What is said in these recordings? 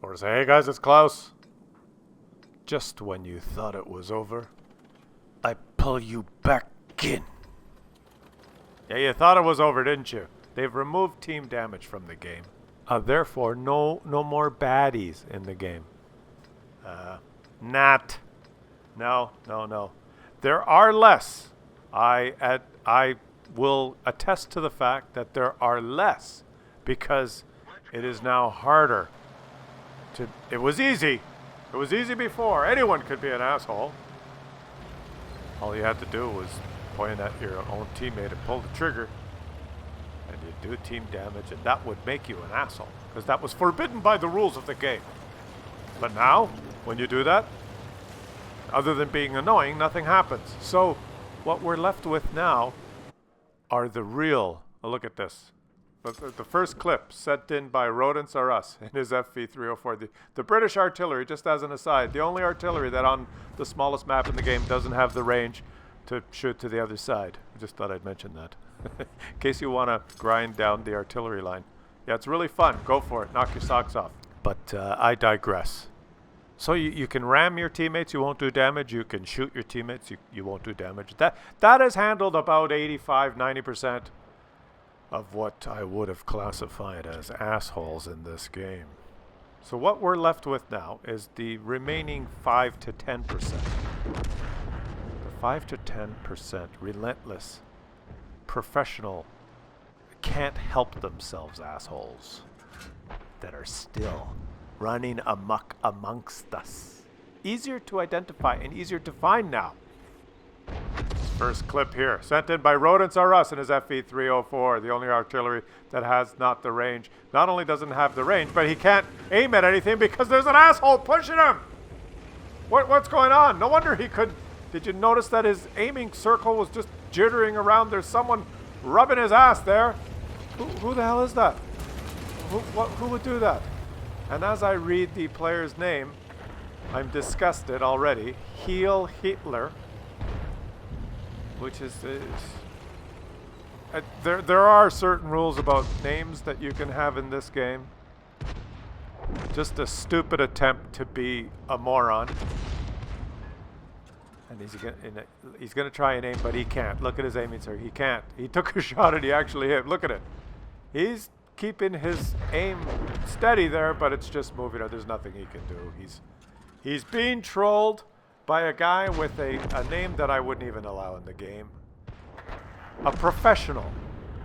Or say, hey guys, it's Klaus. Just when you thought it was over, I pull you back in. Yeah, you thought it was over, didn't you? They've removed team damage from the game. Therefore, no more baddies in the game. Not. No. There are less. I will attest to the fact that there are less because it is now harder. It was easy. It was easy before. Anyone could be an asshole. All you had to do was point at your own teammate and pull the trigger, and you do team damage, and that would make you an asshole, because that was forbidden by the rules of the game. But now, when you do that, other than being annoying, nothing happens. So, what we're left with now are the real... look at this. The first clip sent in by Rodents Are Us in his FV304. The British artillery, just as an aside, the only artillery that on the smallest map in the game doesn't have the range to shoot to the other side. I just thought I'd mention that. In case you want to grind down the artillery line. Yeah, it's really fun. Go for it. Knock your socks off. But I digress. So you can ram your teammates, you won't do damage. You can shoot your teammates, you won't do damage. That has handled about 85-90% of what I would have classified as assholes in this game. So what we're left with now is the remaining 5 to 10%. The 5 to 10% relentless, professional, can't help themselves assholes that are still running amok amongst us. Easier to identify and easier to find now. First clip here, sent in by Rodents Are Us in his FV304, the only artillery that has not the range. Not only doesn't have the range, but he can't aim at anything because there's an asshole pushing him! What's going on? No wonder he could... Did you notice that his aiming circle was just jittering around? There's someone rubbing his ass there. Who the hell is that? Who would do that? And as I read the player's name, I'm disgusted already. Heil Hitler. Which is there are certain rules about names that you can have in this game. Just a stupid attempt to be a moron. And he's gonna try and aim, but he can't. Look at his aiming, sir. He can't. He took a shot and he actually hit. Look at it. He's keeping his aim steady there, but it's just moving. There's nothing he can do. He's being trolled by a guy with a name that I wouldn't even allow in the game. A professional,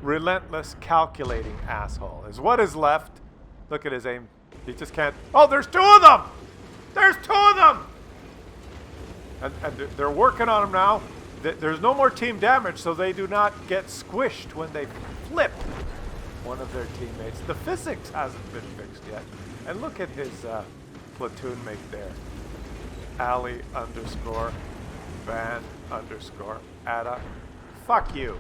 relentless, calculating asshole is what is left. Look at his aim. He just can't... Oh, there's two of them! There's two of them! And they're working on him now. There's no more team damage, so they do not get squished when they flip one of their teammates. The physics hasn't been fixed yet. And look at his platoon mate there. Ali _ Van _ Ada. Fuck you.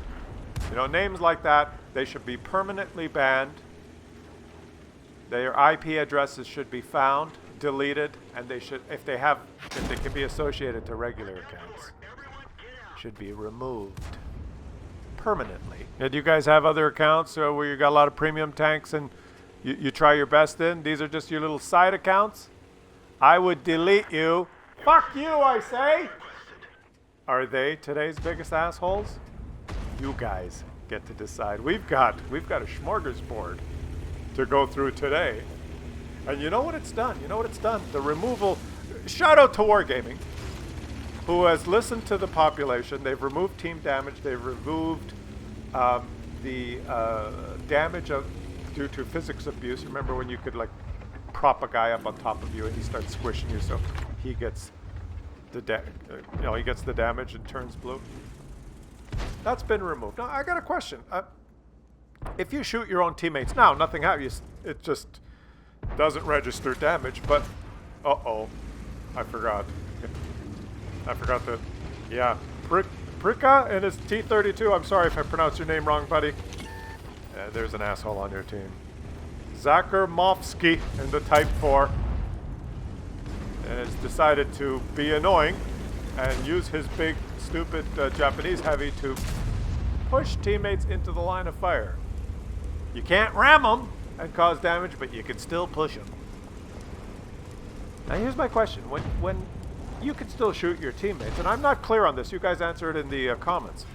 You know, names like that, they should be permanently banned. Their IP addresses should be found, deleted, and they should, if they can be associated to regular accounts, should be removed permanently. And do you guys have other accounts where you got a lot of premium tanks and you try your best in? These are just your little side accounts? I would delete you. Fuck you, I say! Are they today's biggest assholes? You guys get to decide. We've got a smorgasbord to go through today. And you know what it's done? The removal... Shout out to Wargaming, who has listened to the population. They've removed team damage. They've removed the damage due to physics abuse. Remember when you could like prop a guy up on top of you and he starts squishing you, so he gets he gets the damage and turns blue. That's been removed. Now I got a question. If you shoot your own teammates now, nothing happens. It just doesn't register damage. But I forgot. That. Yeah, Prika and his T-32. I'm sorry if I pronounced your name wrong, buddy. There's an asshole on your team. Zakarmovsky in the Type 4. And has decided to be annoying and use his big, stupid Japanese heavy to push teammates into the line of fire. You can't ram them and cause damage, but you can still push them. Now here's my question. When you can still shoot your teammates, and I'm not clear on this. You guys answer it in the comments.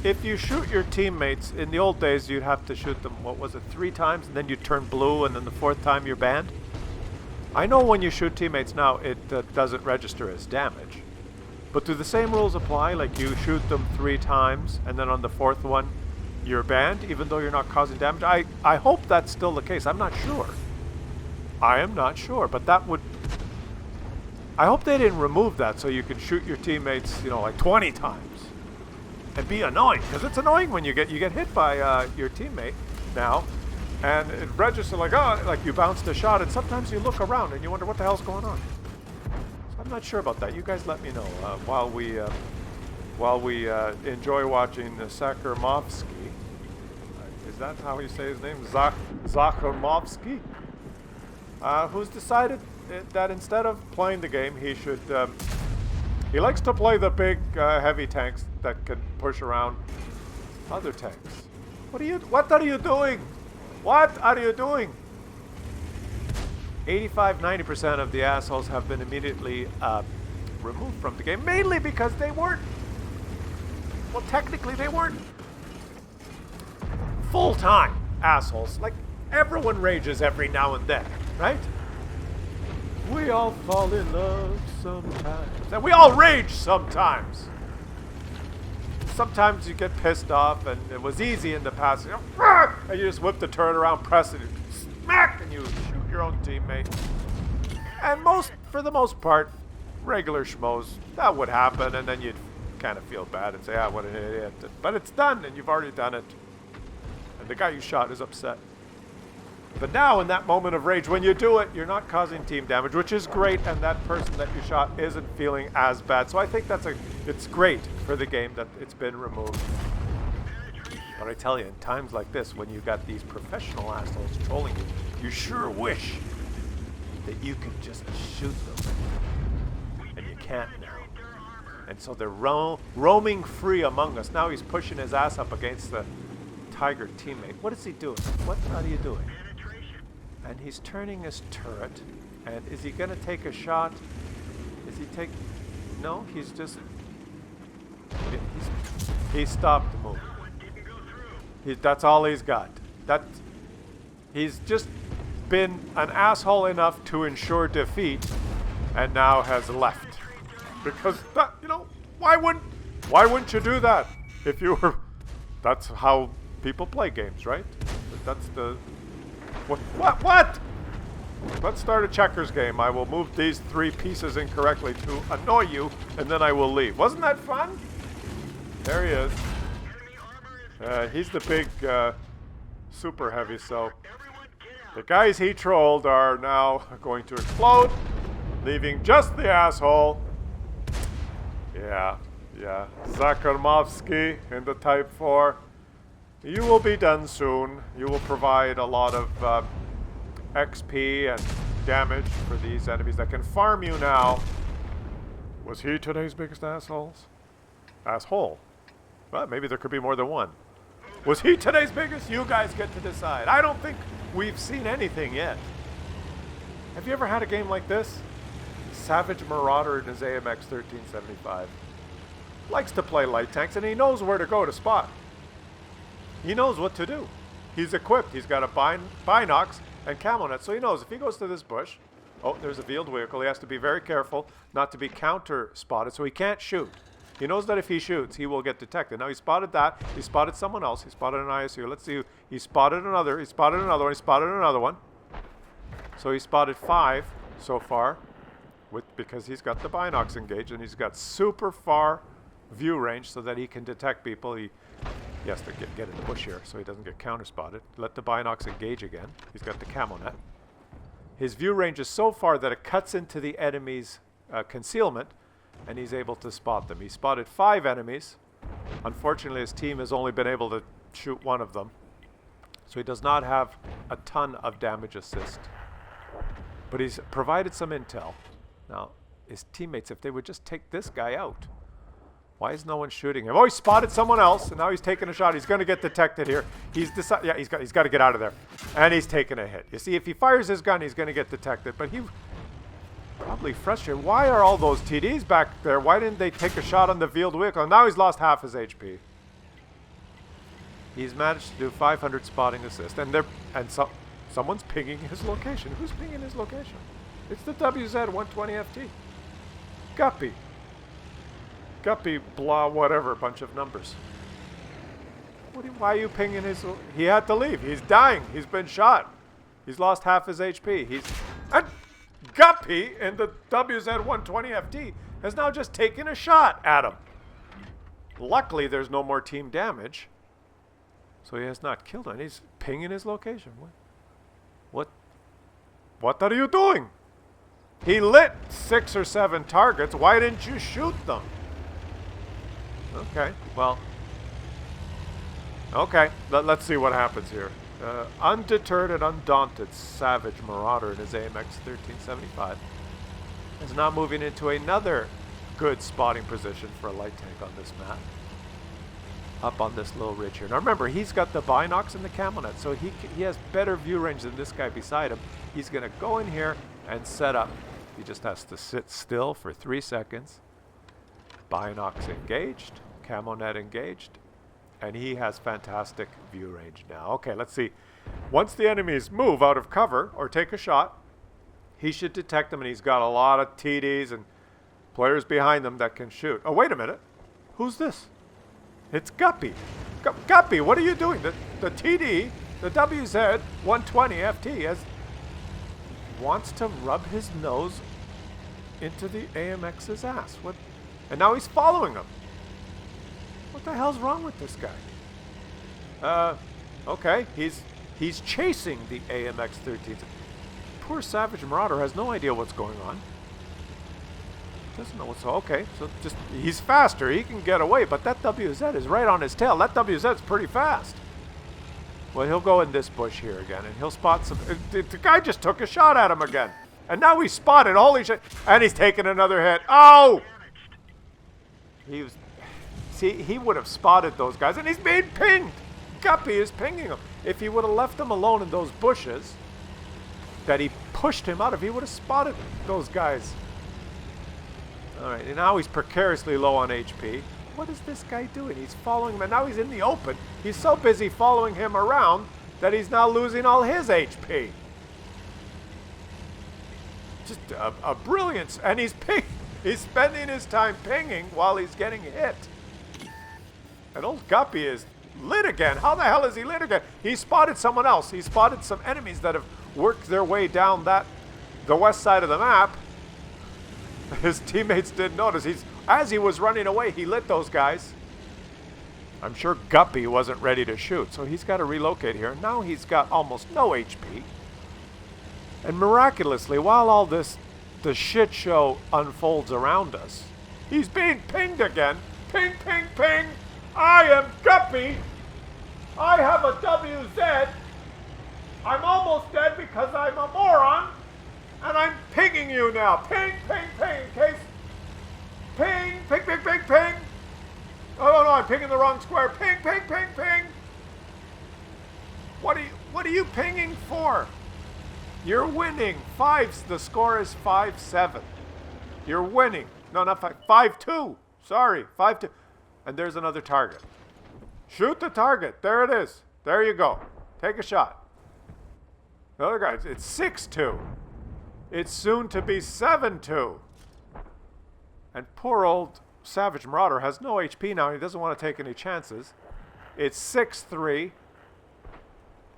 If you shoot your teammates, in the old days you'd have to shoot them, what was it, 3 times, and then you turn blue, and then the 4th time you're banned? I know when you shoot teammates now, it doesn't register as damage. But do the same rules apply? Like you shoot them 3 times, and then on the 4th one, you're banned, even though you're not causing damage? I hope that's still the case. I'm not sure. I am not sure, but that would... I hope they didn't remove that so you can shoot your teammates, you know, like 20 times. And be annoying, because it's annoying when you get hit by your teammate now, and it registers like, oh, like you bounced a shot, and sometimes you look around and you wonder what the hell's going on. So I'm not sure about that. You guys let me know while we enjoy watching Sakarmovsky. Is that how you say his name? Zakarmovsky? Who's decided that instead of playing the game, he should... he likes to play the big, heavy tanks that can push around other tanks. What are you doing? What are you doing? 85–90% of the assholes have been immediately removed from the game, mainly because they weren't... Well, technically, they weren't full-time assholes. Like, everyone rages every now and then, right? We all fall in love sometimes. And we all rage sometimes. Sometimes you get pissed off, and it was easy in the past. You know, and you just whip the turret around, press it, smack, and you shoot your own teammate. And for the most part, regular schmoes, that would happen, and then you'd kind of feel bad and say, ah, what an idiot. But it's done, and you've already done it. And the guy you shot is upset. But now, in that moment of rage, when you do it, you're not causing team damage, which is great, and that person that you shot isn't feeling as bad. So I think it's great for the game that it's been removed. But I tell you, in times like this, when you got these professional assholes trolling you, you sure wish that you could just shoot them. And you can't now. And so they're roaming free among us. Now he's pushing his ass up against the Tiger teammate. What is he doing? What are you doing? And he's turning his turret. And is he going to take a shot? No, he's just... He stopped the move. That's all he's got. He's just been an asshole enough to ensure defeat, and now has left. Because, you know, why wouldn't you do that? If you were... That's how people play games, right? That's the... What? Let's start a checkers game. I will move these 3 pieces incorrectly to annoy you, and then I will leave. Wasn't that fun? There he is. He's the big super heavy, so the guys he trolled are now going to explode, leaving just the asshole. Yeah. Zakarmovsky in the Type 4. You will be done soon. You will provide a lot of XP and damage for these enemies that can farm you now. Was he today's biggest asshole? Well, maybe there could be more than one. Was he today's biggest? You guys get to decide. I don't think we've seen anything yet. Have you ever had a game like this? Savage Marauder in his AMX 1375. Likes to play light tanks, and he knows where to go to spot. He knows what to do. He's equipped. He's got a binocs and camo net, so he knows if he goes to this bush, oh, there's a veiled vehicle. He has to be very careful not to be counter-spotted, so he can't shoot. He knows that if he shoots, he will get detected. Now, he spotted that. He spotted someone else. He spotted an ISU. Let's see. He spotted another. He spotted another one. He spotted another one. So he spotted 5 so far because he's got the binocs engaged, and he's got super far view range so that he can detect people. He has to get in the bush here so he doesn't get counter-spotted. Let the binocs engage again. He's got the camo net. His view range is so far that it cuts into the enemy's concealment, and he's able to spot them. He spotted 5 enemies. Unfortunately, his team has only been able to shoot 1 of them, so he does not have a ton of damage assist. But he's provided some intel. Now, his teammates, if they would just take this guy out. Why is no one shooting him? Oh, he spotted someone else, and now he's taking a shot. He's going to get detected here. He's got to get out of there. And he's taking a hit. You see, if he fires his gun, he's going to get detected. But Probably frustrated. Why are all those TDs back there? Why didn't they take a shot on the wheeled vehicle? Now he's lost half his HP. He's managed to do 500 spotting assist, and someone's pinging his location. Who's pinging his location? It's the WZ-120FT. Guppy, blah, whatever, bunch of numbers. Why are you pinging his... He had to leave. He's dying. He's been shot. He's lost half his HP. And Guppy in the WZ-120FT has now just taken a shot at him. Luckily, there's no more team damage. So he has not killed him. He's pinging his location. What are you doing? He lit 6 or 7 targets. Why didn't you shoot them? Okay, well. Okay, let's see what happens here. Undeterred and undaunted Savage Marauder in his AMX 1375 is now moving into another good spotting position for a light tank on this map. Up on this little ridge here. Now remember, he's got the binocs and the camo net, so he has better view range than this guy beside him. He's going to go in here and set up. He just has to sit still for 3 seconds. Binocs engaged, camo net engaged, and he has fantastic view range now. Okay, let's see. Once the enemies move out of cover or take a shot, he should detect them, and he's got a lot of TDs and players behind them that can shoot. Oh, wait a minute. Who's this? It's Guppy. Guppy, what are you doing? The TD, the WZ-120FT, wants to rub his nose into the AMX's ass. What? And now he's following him. What the hell's wrong with this guy? Okay, he's chasing the AMX 13. Poor Savage Marauder has no idea what's going on. Doesn't know what's... Okay, so just... He's faster. He can get away, but that WZ is right on his tail. That WZ's pretty fast. Well, he'll go in this bush here again, and he'll spot some... The guy just took a shot at him again. And now he's spotted. Holy shit. And he's taking another hit. Oh! He was... See, he would have spotted those guys, and he's being pinged. Guppy is pinging him. If he would have left him alone in those bushes that he pushed him out of, he would have spotted those guys. All right, and now he's precariously low on HP. What is this guy doing? He's following him, and now he's in the open. He's so busy following him around that he's now losing all his HP. Just a brilliance, and he's spending his time pinging while he's getting hit. And old Guppy is lit again. How the hell is he lit again? He spotted someone else. He spotted some enemies that have worked their way down the west side of the map. His teammates didn't notice. As he was running away, he lit those guys. I'm sure Guppy wasn't ready to shoot, so he's got to relocate here. Now he's got almost no HP. And miraculously, while all the shit show unfolds around us, he's being pinged again. Ping, ping, ping. I am Guppy. I have a WZ. I'm almost dead because I'm a moron. And I'm pinging you now. Ping, ping, ping. In case. Ping, ping, ping, ping, ping. Oh, no, I'm pinging the wrong square. Ping, ping, ping, ping. What are you pinging for? You're winning. The score is 5-7. You're winning. No, not 5-2. Sorry, 5-2. And there's another target. Shoot the target. There it is. There you go. Take a shot. The other guy, it's 6-2. It's soon to be 7-2. And poor old Savage Marauder has no HP now. He doesn't want to take any chances. It's 6-3.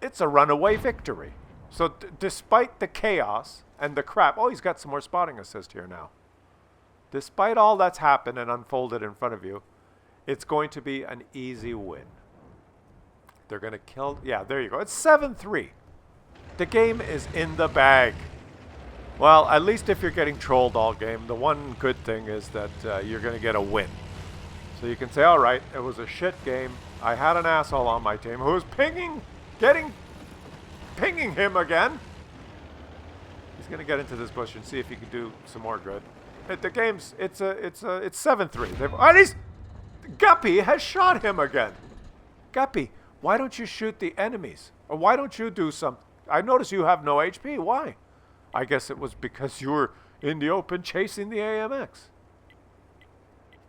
It's a runaway victory. So despite the chaos and the crap... Oh, he's got some more spotting assist here now. Despite all that's happened and unfolded in front of you, it's going to be an easy win. They're going to kill... Yeah, there you go. It's 7-3. The game is in the bag. Well, at least if you're getting trolled all game, the one good thing is that you're going to get a win. So you can say, all right, it was a shit game. I had an asshole on my team who was pinging him again. He's going to get into this bush and see if he can do some more good. The game's, it's 7-3. And Guppy has shot him again. Guppy, why don't you shoot the enemies? Or why don't you do some... I notice you have no HP. Why? I guess it was because you were in the open chasing the AMX.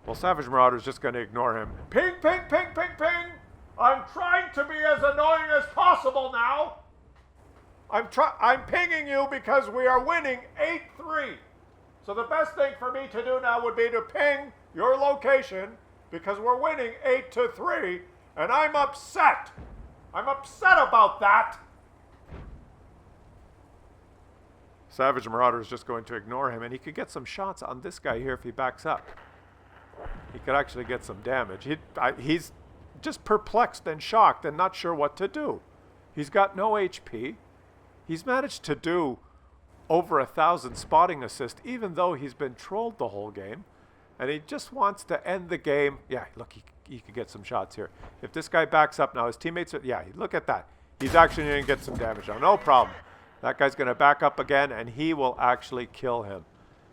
Well, Savage Marauder's just going to ignore him. Ping, ping, ping, ping, ping! I'm trying to be as annoying as possible now. I'm pinging you because we are winning 8-3. So the best thing for me to do now would be to ping your location because we're winning 8-3, and I'm upset. I'm upset about that. Savage Marauder is just going to ignore him, and he could get some shots on this guy here if he backs up. He could actually get some damage. He's just perplexed and shocked and not sure what to do. He's got no HP. He's managed to do over 1,000 spotting assists, even though he's been trolled the whole game. And he just wants to end the game. Yeah, look, he could get some shots here. If this guy backs up now, his teammates are, yeah, look at that. He's actually going to get some damage now. No problem. That guy's going to back up again, and he will actually kill him.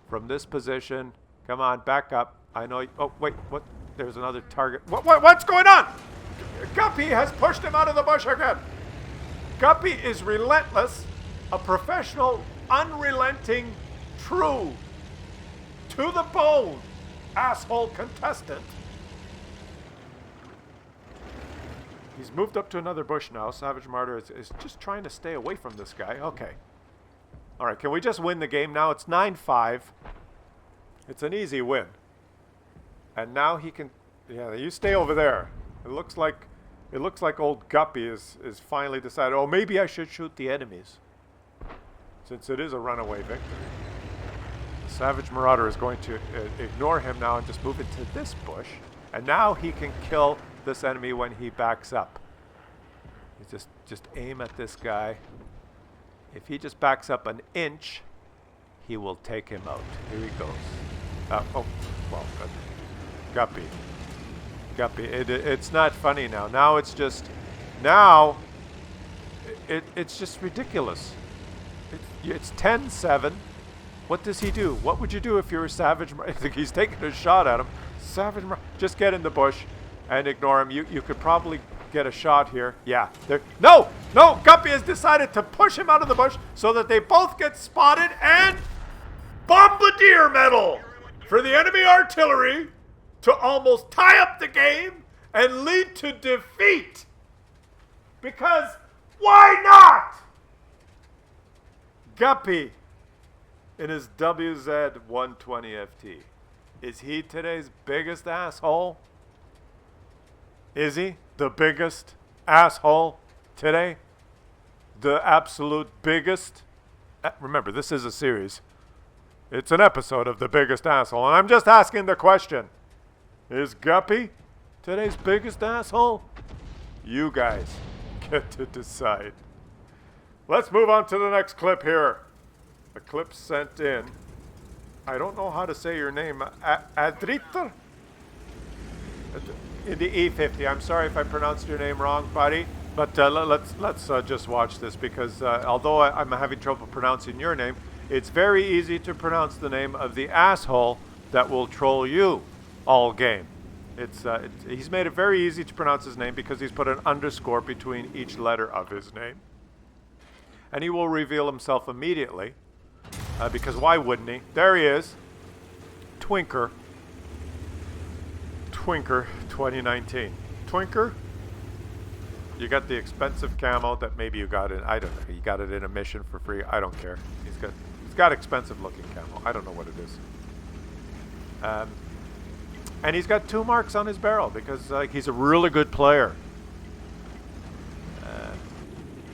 From this position, come on, back up. I know, oh, wait, what? There's another target. What's going on? Guppy has pushed him out of the bush again. Guppy is relentless, a professional, unrelenting, true, to the bone, asshole contestant. He's moved up to another bush now. Savage Martyr is just trying to stay away from this guy. Okay. All right, can we just win the game now? It's 9-5. It's an easy win. And now he can, yeah, you stay over there. It looks like old Guppy is finally decided, oh, maybe I should shoot the enemies. Since it is a runaway victory. Savage Marauder is going to ignore him now and just move into this bush. And now he can kill this enemy when he backs up. You just aim at this guy. If he just backs up an inch, he will take him out. Here he goes. Oh, well, good. Guppy. It's not funny now. Now it's just ridiculous. It's 10-7. What does he do? What would you do if you were Savage? He's taking a shot at him. Savage, just get in the bush and ignore him. You could probably get a shot here. Yeah. No! Guppy has decided to push him out of the bush so that they both get spotted, and Bombardier medal for the enemy artillery to almost tie up the game and lead to defeat. Because why not? Guppy in his WZ-120FT. Is he today's biggest asshole? Is he the biggest asshole today? The absolute biggest? Remember, this is a series. It's an episode of The Biggest Asshole, and I'm just asking the question. Is Guppy today's biggest asshole? You guys get to decide. Let's move on to the next clip here. A clip sent in. I don't know how to say your name. Adriter? In the E50. I'm sorry if I pronounced your name wrong, buddy. But let's just watch this, because although I'm having trouble pronouncing your name, it's very easy to pronounce the name of the asshole that will troll you all game. He's made it very easy to pronounce his name because he's put an underscore between each letter of his name. And he will reveal himself immediately, because why wouldn't he? There he is. Twinker 2019. Twinker, you got the expensive camo that maybe you got in, I don't know, you got it in a mission for free. I don't care. He's got expensive looking camo. I don't know what it is. And he's got 2 marks on his barrel because he's a really good player.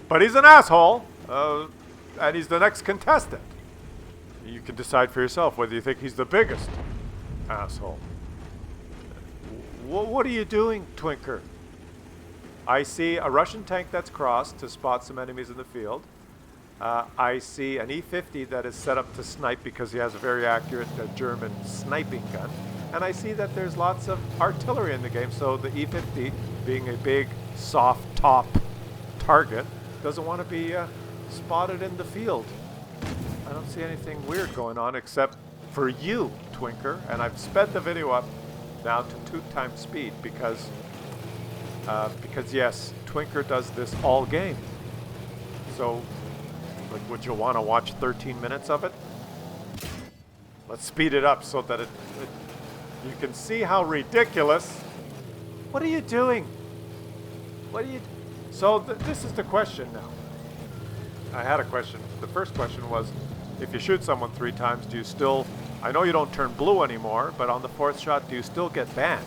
But he's an asshole, and he's the next contestant. You can decide for yourself whether you think he's the biggest asshole. What are you doing, Twinker? I see a Russian tank that's crossed to spot some enemies in the field. I see an E50 that is set up to snipe because he has a very accurate German sniping gun. And I see that there's lots of artillery in the game, so the E50, being a big, soft top target, doesn't want to be spotted in the field. I don't see anything weird going on except for you, Twinker, and I've sped the video up now to 2 times speed because yes, Twinker does this all game. So Like, would you want to watch 13 minutes of it? Let's speed it up so that you can see how ridiculous. What are you doing? What are you... So this is the question now. I had a question. The first question was, if you shoot someone 3 times, do you still... I know you don't turn blue anymore, but on the 4th shot, do you still get banned?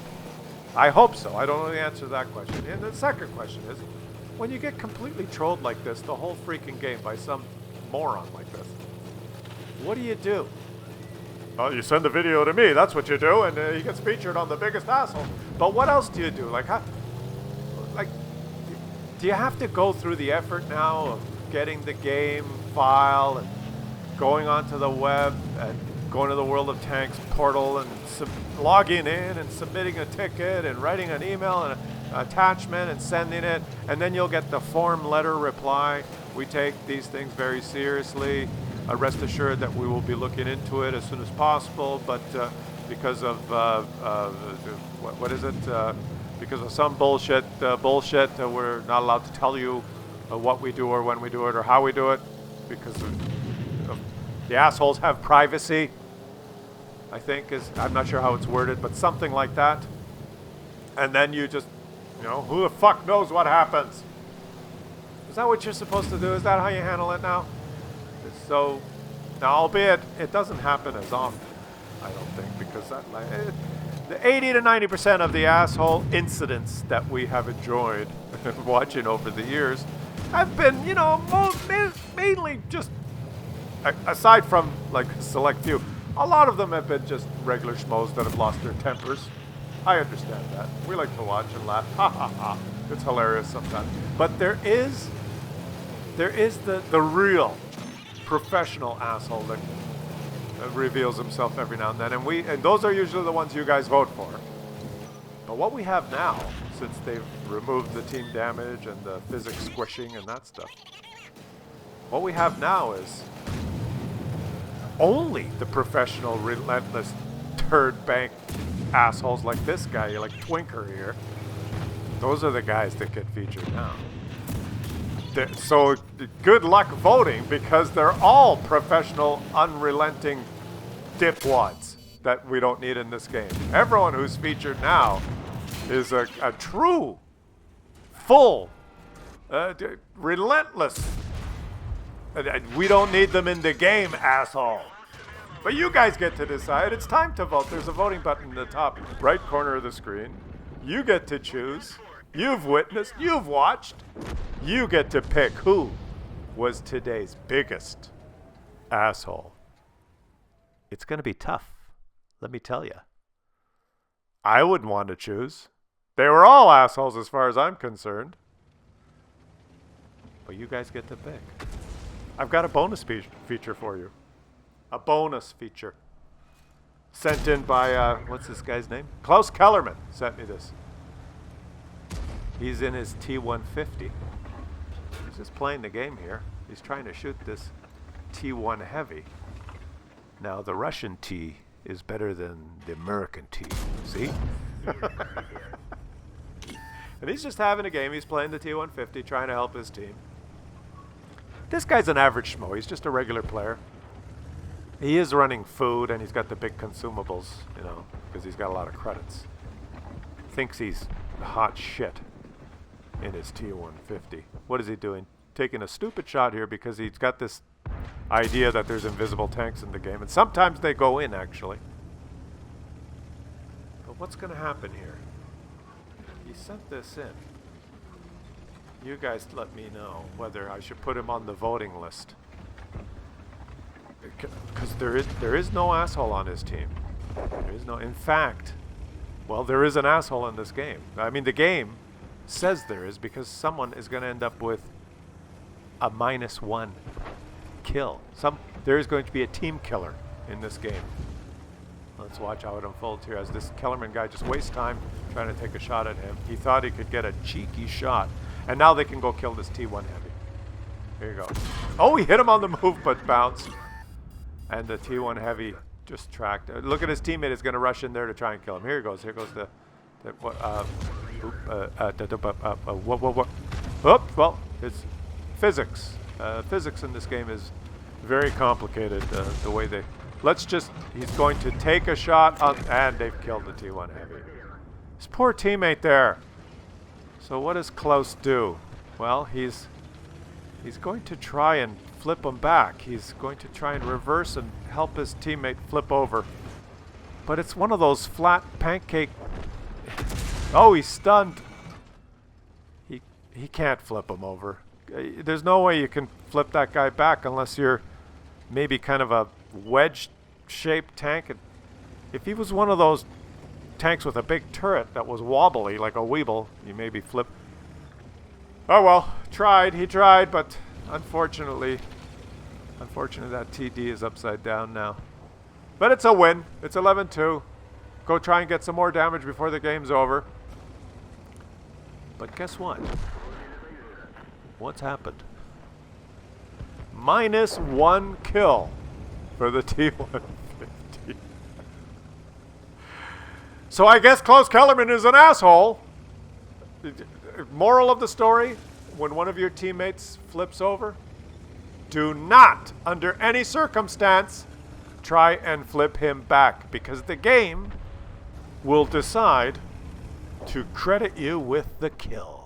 I hope so. I don't know the answer to that question. And the second question is, when you get completely trolled like this, the whole freaking game, by some moron like this, what do you do? Well, you send the video to me, that's what you do, and he gets featured on the biggest asshole. But what else do you do? Like, do you have to go through the effort now of getting the game file and going onto the web and going to the World of Tanks portal and logging in and submitting a ticket and writing an email and an attachment and sending it, and then you'll get the form letter reply. We take these things very seriously. Rest assured that we will be looking into it as soon as possible, but because of what is it? Because of some bullshit, we're not allowed to tell you what we do or when we do it or how we do it, because the assholes have privacy, I think I'm not sure how it's worded, but something like that. And then you just, who the fuck knows what happens? Is that what you're supposed to do? Is that how you handle it now? So, now, albeit it doesn't happen as often, I don't think, because the 80 to 90% of the asshole incidents that we have enjoyed watching over the years have been, mainly just, aside from like a select few, a lot of them have been just regular schmoes that have lost their tempers. I understand that. We like to watch and laugh. Ha ha ha. It's hilarious sometimes. But there is the real professional asshole that reveals himself every now and then, and those are usually the ones you guys vote for. But what we have now, since they've removed the team damage and the physics squishing and that stuff, what we have now is only the professional, relentless, turd-bank assholes like this guy, like Twinker here. Those are the guys that get featured now. So good luck voting, because they're all professional, unrelenting dipwads that we don't need in this game. Everyone who's featured now is a true, full, relentless. We don't need them in the game, asshole. But you guys get to decide. It's time to vote. There's a voting button in the top right corner of the screen. You get to choose. You've witnessed. You've watched. You get to pick who was today's biggest asshole. It's going to be tough, let me tell you. I wouldn't want to choose. They were all assholes as far as I'm concerned. But you guys get to pick. I've got a bonus feature for you. A bonus feature. Sent in by, what's this guy's name? Klaus Kellerman sent me this. He's in his T-150. He's just playing the game here. He's trying to shoot this T-1 Heavy. Now, the Russian T is better than the American T. See? And he's just having a game. He's playing the T-150, trying to help his team. This guy's an average schmo. He's just a regular player. He is running food, and he's got the big consumables, because he's got a lot of credits. Thinks he's hot shit in his T-150. What is he doing? Taking a stupid shot here because he's got this idea that there's invisible tanks in the game, and sometimes they go in, actually. But what's going to happen here? He sent this in. You guys let me know whether I should put him on the voting list. Because there is no asshole on his team. There is no... In fact, well, there is an asshole in this game. I mean, the game says there is, because someone is going to end up with a -1 kill. There is going to be a team killer in this game. Let's watch how it unfolds here as this Kellerman guy just wastes time trying to take a shot at him. He thought he could get a cheeky shot. And now they can go kill this T-1 Heavy. Here you go. Oh, he hit him on the move, but bounced. And the T-1 Heavy just tracked. Look at his teammate is going to rush in there to try and kill him. Here he goes. Here goes the well, it's physics. Physics in this game is very complicated. The way they... He's going to take a shot on... And they've killed the T1 Heavy. His poor teammate there. So what does Claus do? Well, he's going to try and flip him back. He's going to try and reverse and help his teammate flip over. But it's one of those flat pancake... Oh, he's stunned. He can't flip him over. There's no way you can flip that guy back unless you're maybe kind of a wedge-shaped tank. If he was one of those tanks with a big turret that was wobbly like a Weeble, you maybe flip. Oh well, he tried, but unfortunately that TD is upside down now. But it's a win. It's 11-2. Go try and get some more damage before the game's over. But guess what? What's happened? -1 kill for the T150. So I guess Klaus Kellerman is an asshole. Moral of the story, when one of your teammates flips over, do not, under any circumstance, try and flip him back, because the game will decide to credit you with the kill.